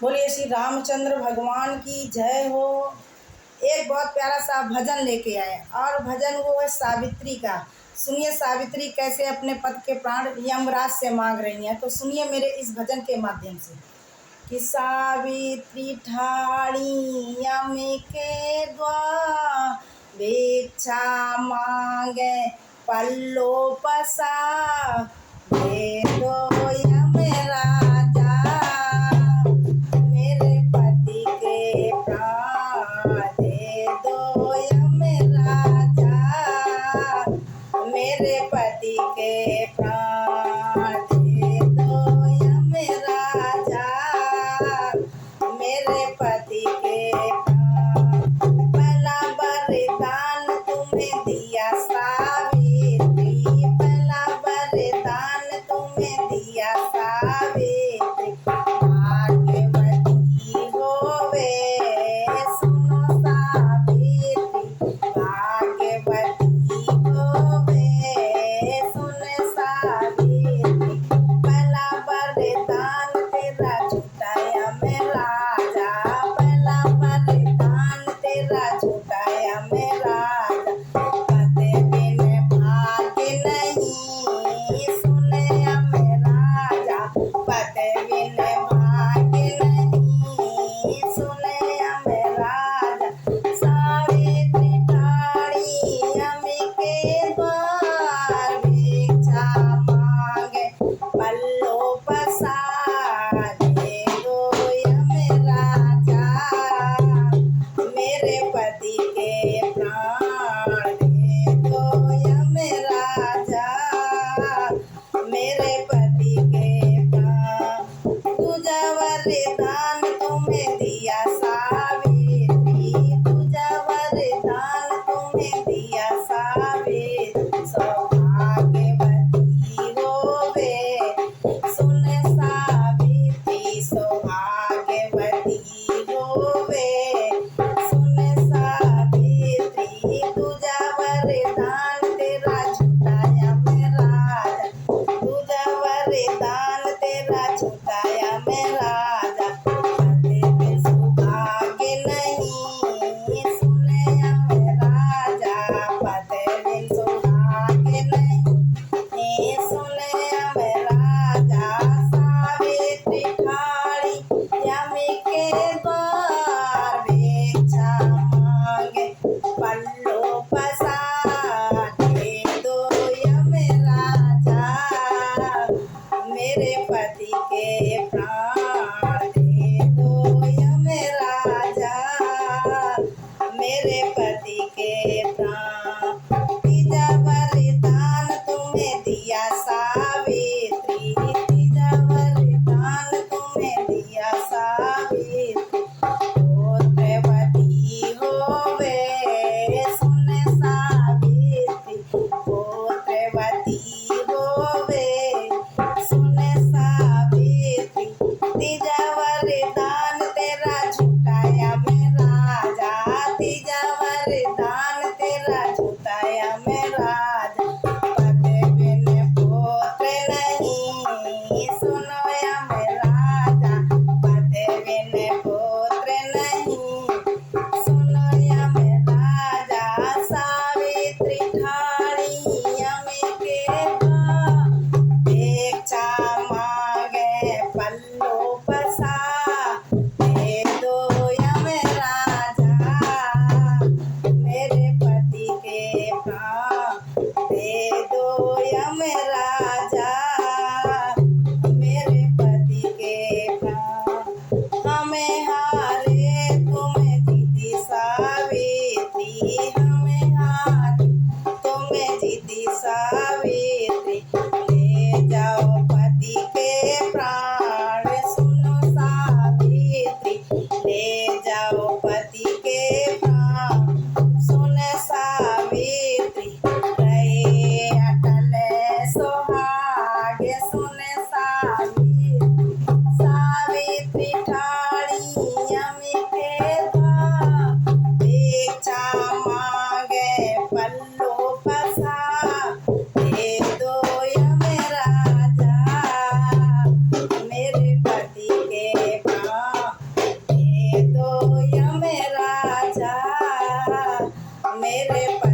बोलिए श्री रामचंद्र भगवान की जय हो। एक बहुत प्यारा सा भजन लेके आए और भजन वो है सावित्री का। सुनिए सावित्री कैसे अपने पति के प्राण यमराज से मांग रही हैं। तो सुनिए मेरे इस भजन के माध्यम से कि सावित्री ठाड़ी यम के द्वार भिक्षा मांगे पल्लो पसा दे दो यम राजा मेरे पति के प्राण दे दो यम राजा मेरे पति के प्राण दे दो यम राजा मेरे पति के प्राण। पहला वरदान तुम्हें दिया सावित्री, पहला वरदान तुम्हें दिया सावित्री, भाग्यवती होवे सुनो सावित्री, भाग्यवती होवे सुन सावित्री। पहला वरदान तेरा झूठाया में राजा, पहला वरदान तेरा झूठाया में राजा, पते बिन भाग्य नहीं सुने में राजा, पते बिन भाग्य नहीं सुने में राजा। सावित्री ठाड़ी यम के द्वार भिक्षा मांगे पल्लो पसार दे दो यम राजा मेरे पति के प्राण दे दो यम राजा मेरे पति के प्राण। तुझा वरदान तुम्हें दिया सावित्री, तुझा वरदान तुम्हें दिया सावित्री, सौभाग्यवती होवे सुन सावित्री, सौभाग्यवती होवे सुन सावित्री। तुझा वरदान तेरा झूठाया में राजा, तुझा वरदान तेरा झूठाया में राजा, पते बिन सौभाग्य नहीं सुने में राजा, पते बिन सौभाग्य नहीं सुने में राजा। सावित्री ठाड़ी यम के द्वार भिक्षा मांगे पल्लो पसार दे दो यम राजा मेरे पति के प्राण दे दो यम राजा मेरे पति के प्राण। तीजा वरदान तुम्हें दिया सावित्री, तीजा वरदान तुम्हें दिया सावित्री, पुत्रवती होवे सुन सावित्री, पुत्रवती होवे सुन सावित्री। तीजा वरदान तेरा झूठाया में राजा, तीजा वरदान तेरा झूठाया में राजा, पते बिन पुत्र नहीं सुनो में राजा, पते बिन पुत्र नहीं सुनो में राजा। सावित्री ठाड़ी यम के द्वार भिक्षा मांगे पल्लो पसार मेरे पति